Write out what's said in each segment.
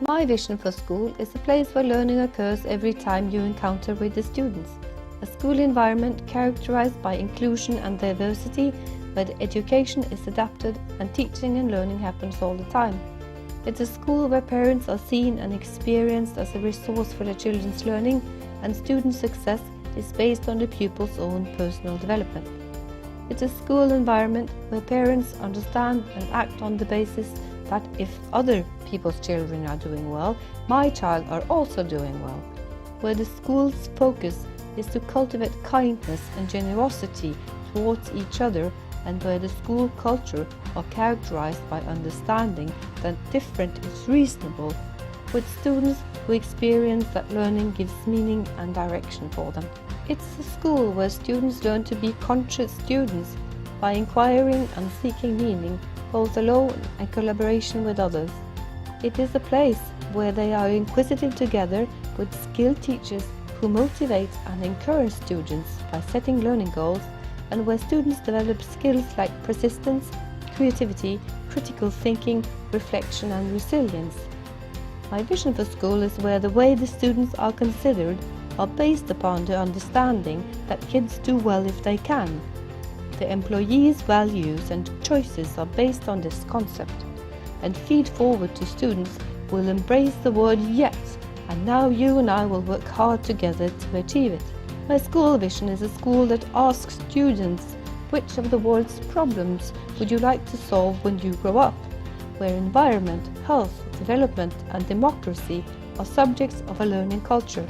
My vision for school is a place where learning occurs every time you encounter with the students. A school environment characterized by inclusion and diversity, where the education is adapted and teaching and learning happens all the time. It's a school where parents are seen and experienced as a resource for their children's learning, and student success is based on the pupil's own personal development. It's a school environment where parents understand and act on the basis that if other people's children are doing well, my child are also doing well. Where the school's focus is to cultivate kindness and generosity towards each other, and where the school culture are characterized by understanding that different is reasonable, with students who experience that learning gives meaning and direction for them. It's a school where students learn to be conscious students by inquiring and seeking meaning, both alone and collaboration with others. It is a place where they are inquisitive together with skilled teachers who motivate and encourage students by setting learning goals, and where students develop skills like persistence, creativity, critical thinking, reflection and resilience. My vision for school is where the way the students are considered are based upon the understanding that kids do well if they can. The employees' values and choices are based on this concept and feed forward to students who will embrace the word yes, and now you and I will work hard together to achieve it. My school vision is a school that asks students, which of the world's problems would you like to solve when you grow up? Where environment, health, development and democracy are subjects of a learning culture,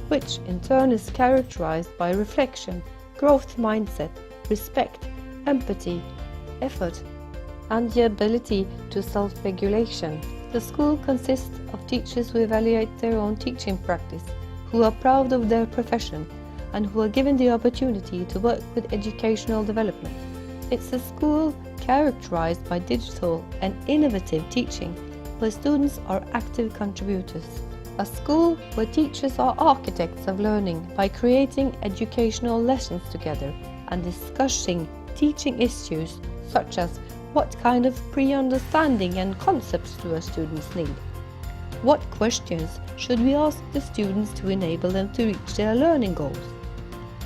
which in turn is characterized by reflection, growth mindset, respect, empathy, effort, and the ability to self-regulation. The school consists of teachers who evaluate their own teaching practice, who are proud of their profession, and who are given the opportunity to work with educational development. It's a school characterized by digital and innovative teaching, where students are active contributors. A school where teachers are architects of learning by creating educational lessons together and discussing teaching issues such as what kind of pre-understanding and concepts do our students need? What questions should we ask the students to enable them to reach their learning goals?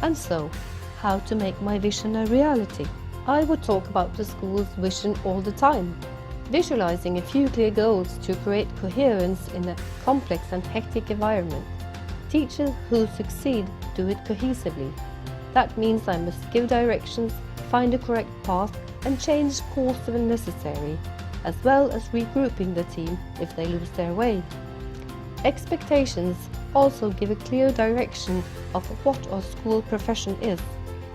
And so, how to make my vision a reality? I would talk about the school's vision all the time, visualizing a few clear goals to create coherence in a complex and hectic environment. Teachers who succeed do it cohesively. That means I must give directions, find the correct path and change course when necessary, as well as regrouping the team if they lose their way. Expectations also give a clear direction of what our school profession is,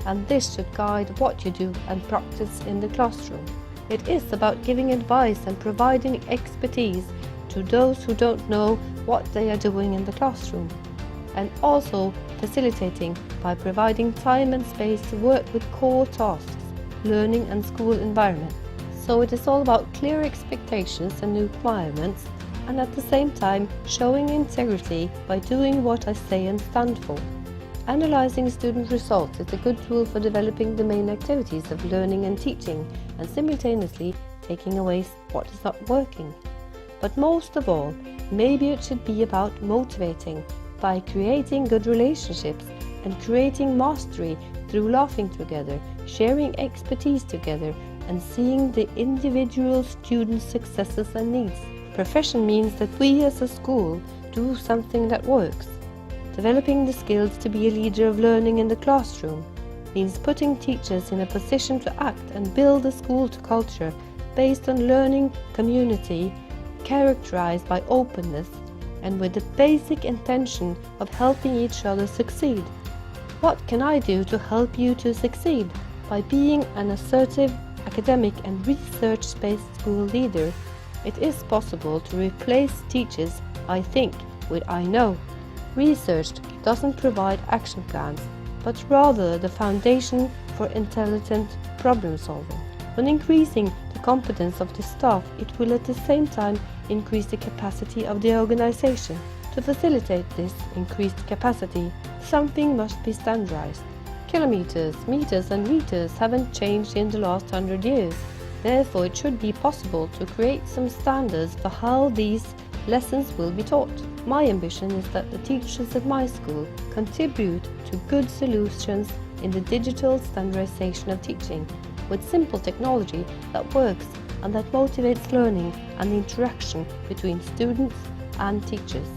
and this should guide what you do and practice in the classroom. It is about giving advice and providing expertise to those who don't know what they are doing in the classroom, and also facilitating by providing time and space to work with core tasks, learning and school environment. So it is all about clear expectations and requirements, and at the same time showing integrity by doing what I say and stand for. Analyzing student results is a good tool for developing the main activities of learning and teaching, and simultaneously taking away what is not working. But most of all, maybe it should be about motivating by creating good relationships and creating mastery through laughing together, sharing expertise together, and seeing the individual students' successes and needs. Profession means that we as a school do something that works. Developing the skills to be a leader of learning in the classroom means putting teachers in a position to act and build a school culture based on learning community characterized by openness and with the basic intention of helping each other succeed. What can I do to help you to succeed? By being an assertive, academic and research-based school leader, it is possible to replace teachers I think with I know. Research doesn't provide action plans, but rather the foundation for intelligent problem solving. When increasing the competence of the staff, it will at the same time increase the capacity of the organization. To facilitate this increased capacity, something must be standardized. Kilometers, meters and liters haven't changed in the last 100 years. Therefore, it should be possible to create some standards for how these lessons will be taught. My ambition is that the teachers at my school contribute to good solutions in the digital standardization of teaching, with simple technology that works and that motivates learning and the interaction between students and teachers.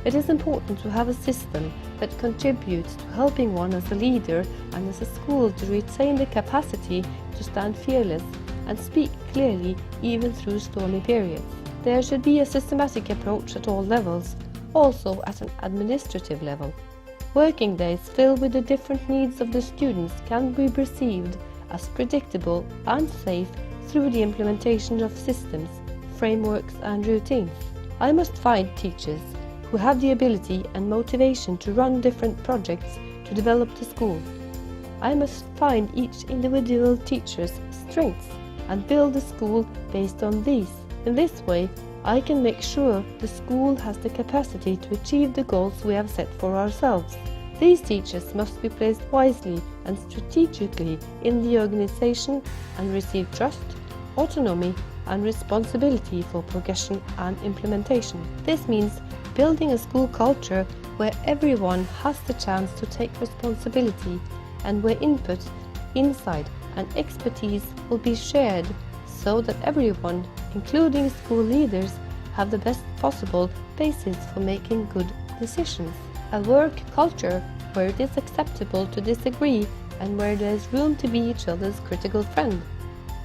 It is important to have a system that contributes to helping one as a leader and as a school to retain the capacity to stand fearless and speak clearly even through stormy periods. There should be a systematic approach at all levels, also at an administrative level. Working days filled with the different needs of the students can be perceived as predictable and safe through the implementation of systems, frameworks and routines. I must find teachers who have the ability and motivation to run different projects to develop the school. I must find each individual teacher's strengths and build the school based on these. In this way, I can make sure the school has the capacity to achieve the goals we have set for ourselves. These teachers must be placed wisely and strategically in the organization and receive trust, autonomy and responsibility for progression and implementation. This means building a school culture where everyone has the chance to take responsibility and where input, insight and expertise will be shared so that everyone, including school leaders, have the best possible basis for making good decisions. A work culture where it is acceptable to disagree and where there is room to be each other's critical friend.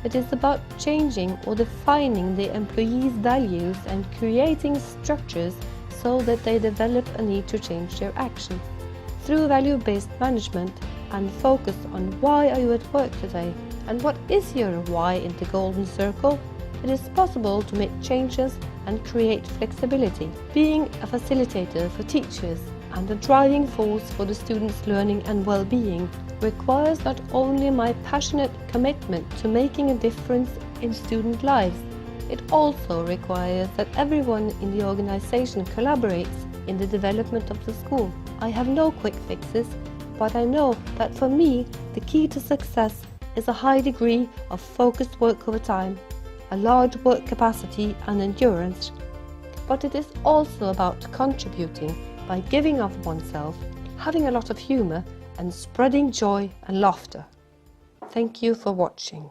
It is about changing or defining the employees' values and creating structures so that they develop a need to change their actions. Through value-based management and focus on why are you at work today and what is your why in the golden circle, it is possible to make changes and create flexibility. Being a facilitator for teachers and a driving force for the students' learning and well-being requires not only my passionate commitment to making a difference in student lives, it also requires that everyone in the organization collaborates in the development of the school. I have no quick fixes, but I know that for me, the key to success is a high degree of focused work over time, a large work capacity and endurance. But it is also about contributing by giving of oneself, having a lot of humor, and spreading joy and laughter. Thank you for watching.